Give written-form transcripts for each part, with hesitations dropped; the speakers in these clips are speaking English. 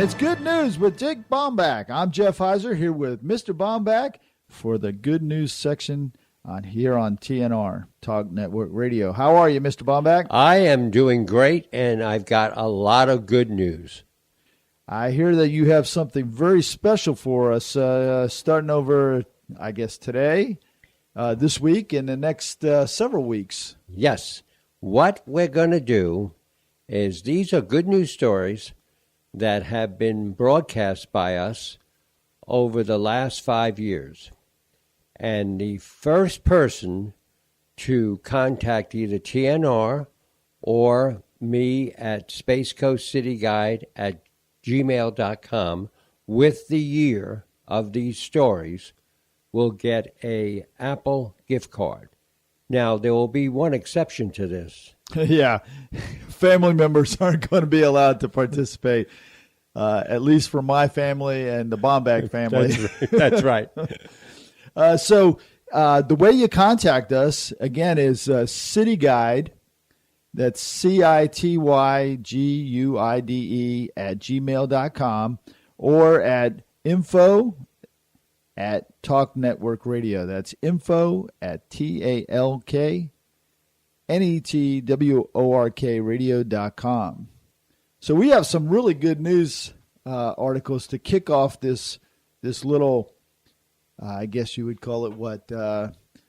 it's Good News with Dick Baumbach. I'm Jeff Heiser here with Mr. Baumbach for the Good News section here on TNR, Talk Network Radio. How are you, Mr. Baumbach? I am doing great, and I've got a lot of good news. I hear that you have something very special for us starting over, I guess, today, this week, and the next several weeks. Yes. What we're going to do is these are good news stories that have been broadcast by us over the last 5 years. And the first person to contact either TNR or me at spacecoastcityguide@gmail.com with the year of these stories will get a Apple gift card. Now, there will be one exception to this. Yeah, family members aren't going to be allowed to participate, at least for my family and the Baumbach family. That's right. So the way you contact us, again, is City Guide. That's CITYGUIDE @gmail.com or at info@Talk Network Radio. That's info@TALKNETWORK radio.com. So we have some really good news articles to kick off this little, I guess you would call it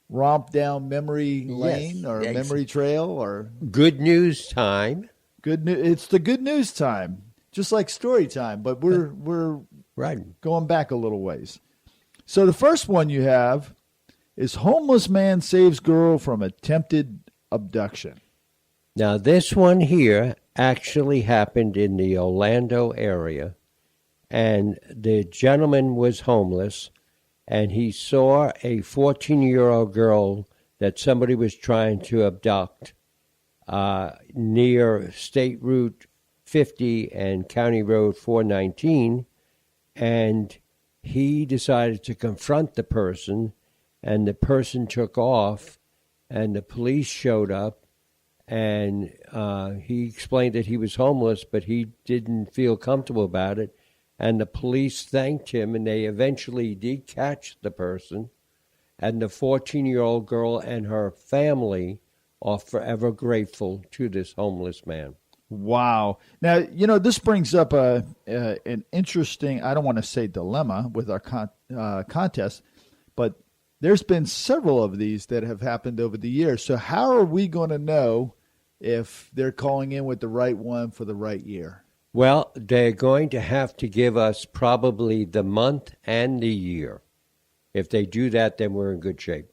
romp down memory lane or memory trail or good news time. It's the good news time, just like story time, but we're right going back a little ways. So the first one you have is homeless man saves girl from attempted abduction. Now, this one here actually happened in the Orlando area, and the gentleman was homeless, and he saw a 14-year-old girl that somebody was trying to abduct near State Route 50 and County Road 419, and he decided to confront the person, and the person took off, and the police showed up, and he explained that he was homeless, but he didn't feel comfortable about it, and the police thanked him, and they eventually did catch the person, and the 14-year-old girl and her family are forever grateful to this homeless man. Wow. Now, this brings up an interesting, I don't want to say dilemma with our contest, but there's been several of these that have happened over the years. So how are we going to know if they're calling in with the right one for the right year? Well, they're going to have to give us probably the month and the year. If they do that, then we're in good shape.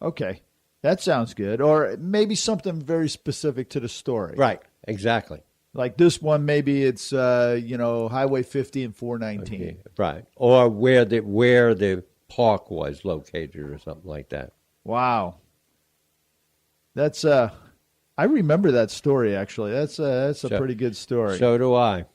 Okay. That sounds good. Or maybe something very specific to the story. Right. Exactly. Like this one, maybe it's Highway 50 and 419. Okay. Right. Or where the park was located or something like that. Wow. That's I remember that story actually. That's a pretty good story. So do I.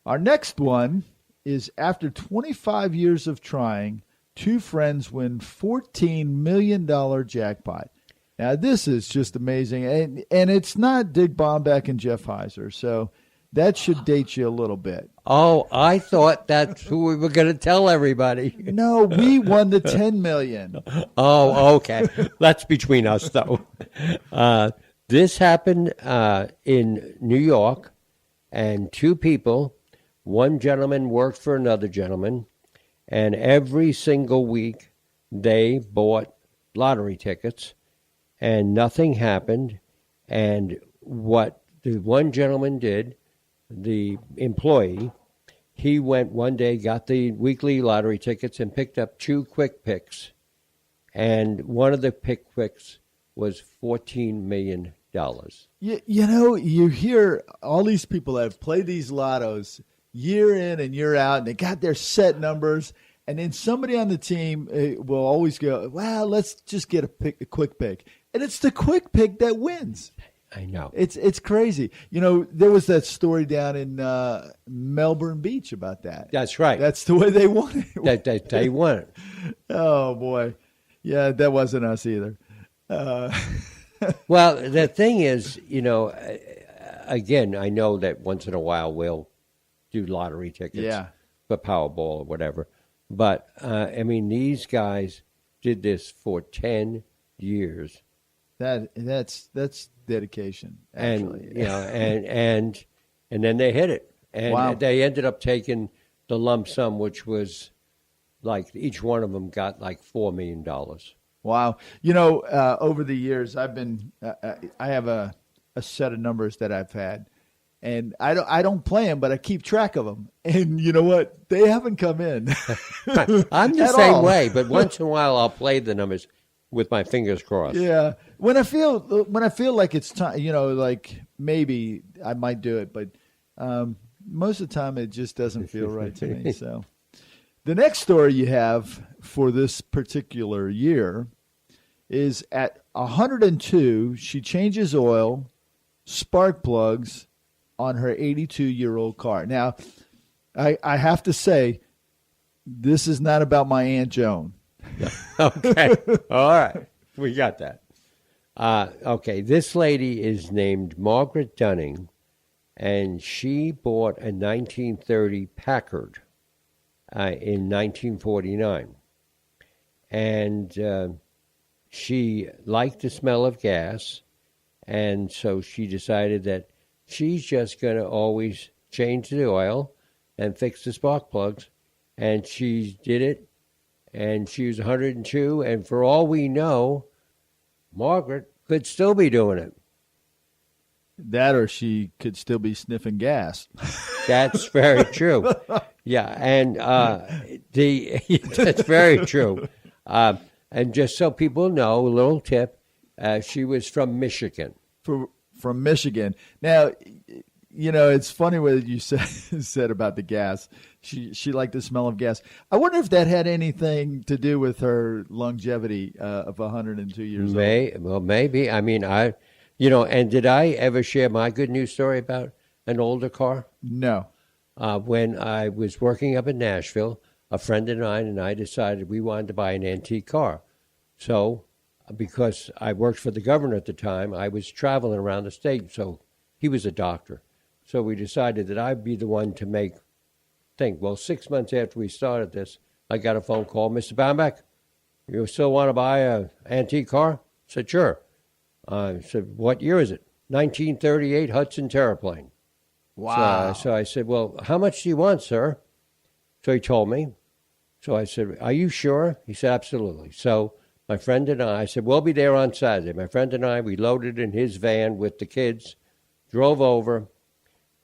Our next one is after 25 years of trying, two friends win $14 million jackpot. Now, this is just amazing, and it's not Dick Baumbach and Jeff Heiser, so that should date you a little bit. Oh, I thought that's who we were going to tell everybody. No, we won the $10 million. Oh, okay. That's between us, though. This happened in New York, and two people, one gentleman worked for another gentleman, and every single week they bought lottery tickets, and nothing happened. And what the one gentleman did, the employee, he went one day, got the weekly lottery tickets, and picked up two quick picks. And one of the pick picks was $14 million. You hear all these people that have played these lottos year in and year out, and they got their set numbers. And then somebody on the team will always go, well, let's just get a quick pick. And it's the quick pick that wins. I know. It's crazy. There was that story down in Melbourne Beach about that. That's right. That's the way they won it. They won it. Oh, boy. Yeah, that wasn't us either. Well, the thing is, again, I know that once in a while we'll do lottery tickets Yeah. for Powerball or whatever. But, I mean, these guys did this for 10 years. That's dedication, actually. And, you know, and then they hit it. And Wow. they ended up taking the lump sum, which was like each one of them got like $4 million. Wow. You know, over the years, I've been, I have a set of numbers that I've had, and I don't play them, but I keep track of them. And you know what? They haven't come in. I'm the At same all. way, but once in a while I'll play the numbers with my fingers crossed. Yeah. When I feel like it's time, you know, like maybe I might do it, but most of the time it just doesn't feel right to me. So the next story you have for this particular year is at 102, she changes oil, spark plugs on her 82-year-old car. Now, I have to say, this is not about my Aunt Joan. Okay. All right. We got that. Okay. This lady is named Margaret Dunning, and she bought a 1930 Packard in 1949. And she liked the smell of gas, and so she decided that she's just going to always change the oil and fix the spark plugs. And she did it, and she was 102, and for all we know, Margaret could still be doing it. That or she could still be sniffing gas. That's very true. Yeah, and that's very true. And just so people know, a little tip, she was from Michigan. From Michigan. Now, you know, it's funny what you said about the gas. She liked the smell of gas. I wonder if that had anything to do with her longevity of 102 years old. Well, maybe. I mean, and did I ever share my good news story about an older car? No. When I was working up in Nashville, a friend of mine and I decided we wanted to buy an antique car. So, because I worked for the governor at the time, I was traveling around the state. So he was a doctor. So we decided that I'd be the one to think. Well, 6 months after we started this, I got a phone call. Mr. Baumbach, you still want to buy an antique car? I said, sure. I said, what year is it? 1938 Hudson Terraplane. Wow. So I said, well, how much do you want, sir? So he told me. So I said, are you sure? He said, absolutely. So my friend and I said, we'll be there on Saturday. My friend and I, we loaded in his van with the kids, drove over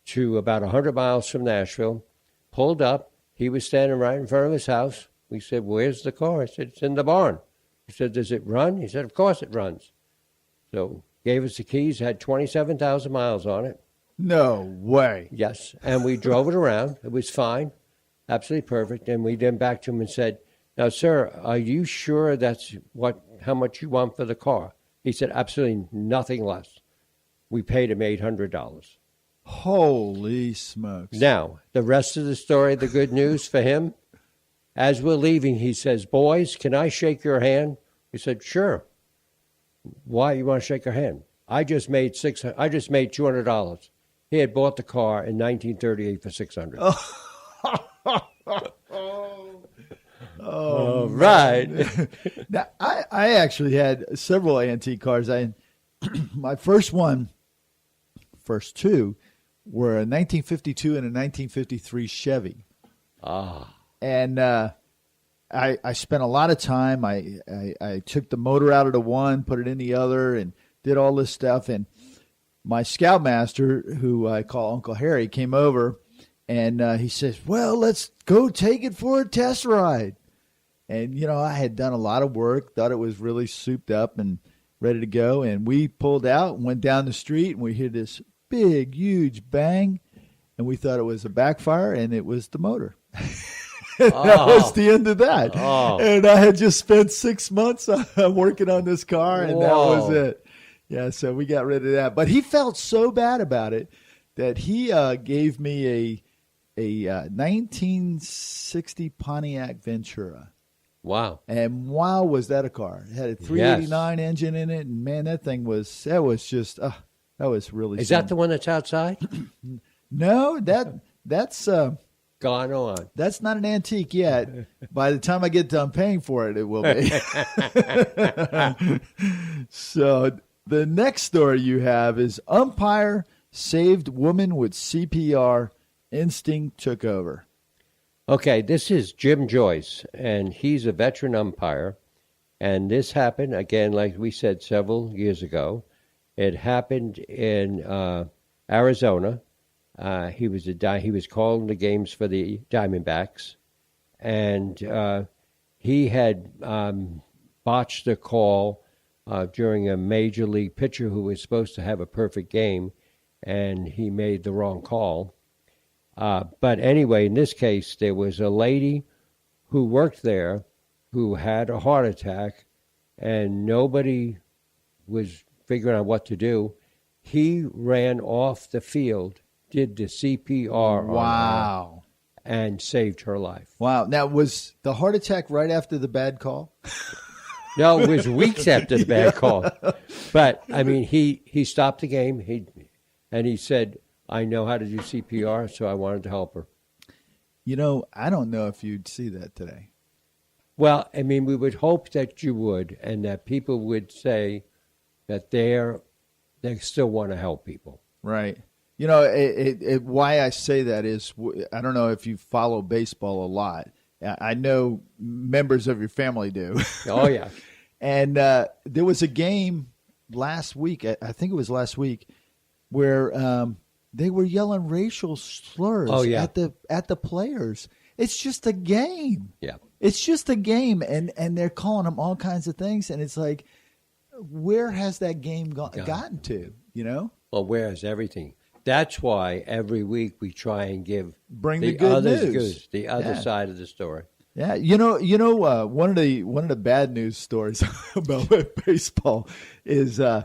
to about 100 miles from Nashville, pulled up. He was standing right in front of his house. We said, where's the car? I said, it's in the barn. He said, does it run? He said, of course it runs. So gave us the keys, had 27,000 miles on it. No way. Yes, and we drove it around. It was fine, absolutely perfect. And we then back to him and said, now, sir, are you sure that's how much you want for the car? He said, absolutely nothing less. We paid him $800. Holy smokes. Now, the rest of the story, the good news for him, as we're leaving, he says, boys, can I shake your hand? We said, sure. Why you want to shake her hand? I just made $200. He had bought the car in 1938 for $600. Oh, right. Now, I actually had several antique cars. My first two, were a 1952 and a 1953 Chevy. And I spent a lot of time. I took the motor out of the one, put it in the other, and did all this stuff. And my scoutmaster, who I call Uncle Harry, came over, and he says, well, let's go take it for a test ride. And, you know, I had done a lot of work, thought it was really souped up and ready to go. And we pulled out and went down the street, and we heard this big, huge bang. And we thought it was a backfire, and it was the motor. That was the end of that. And I had just spent 6 months working on this car, and that was it. Yeah, so we got rid of that. But he felt so bad about it that he gave me a 1960 Pontiac Ventura. Wow. And wow, was that a car. It had a 389 engine in it, and man, that was just, that was really Is that the one that's outside? No, that's Gone on. that's not an antique yet. By the time I get done paying for it, it will be. So the next story you have is umpire saved woman with CPR. Instinct took over. Okay, this is Jim Joyce, and he's a veteran umpire. And this happened, again, like we said, several years ago. It happened in Arizona. He was calling the games for the Diamondbacks, and he had botched a call during a major league pitcher who was supposed to have a perfect game, and he made the wrong call. But anyway, in this case, there was a lady who worked there who had a heart attack, and nobody was figuring out what to do. He ran off the field, did the CPR on her, and saved her life. Wow. Now, was the heart attack right after the bad call? No, it was weeks after the bad call. But, I mean, he stopped the game, and he said, I know how to do CPR, so I wanted to help her. You know, I don't know if you'd see that today. Well, I mean, we would hope that you would, and that people would say that they still want to help people. Right. You know, why I say that is, I don't know if you follow baseball a lot. I know members of your family do. Oh, yeah. And there was a game last week, I think it was last week, where they were yelling racial slurs at the players. It's just a game. Yeah. It's just a game, and they're calling them all kinds of things, and it's like, where has that game gotten to, you know? Well, where is everything? That's why every week we try and bring the good news, the other side of the story. Yeah, you know, one of the bad news stories about baseball is, do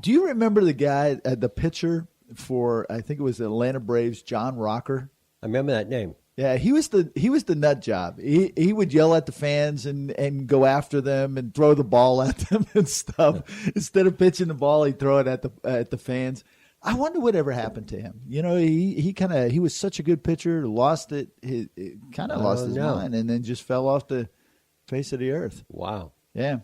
you remember the guy, the pitcher for, I think it was the Atlanta Braves, John Rocker? I remember that name. Yeah, he was the nut job. He would yell at the fans and go after them and throw the ball at them and stuff. Instead of pitching the ball, he'd throw it at the fans. I wonder whatever happened to him. You know, he was such a good pitcher, lost it. He kind of lost his mind, and then just fell off the face of the earth. Wow. Yeah.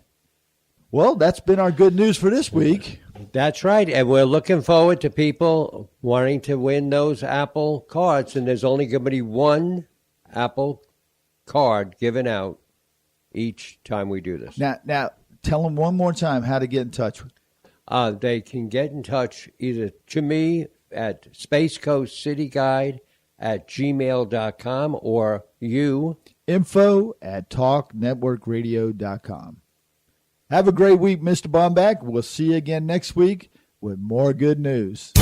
Well, that's been our good news for this week. That's right, and we're looking forward to people wanting to win those Apple cards, and there's only going to be one Apple card given out each time we do this. Now, tell them one more time how to get in touch. They can get in touch either to me at spacecoastcityguide@gmail.com or you. info@talknetworkradio.com. Have a great week, Mr. Baumbach. We'll see you again next week with more good news.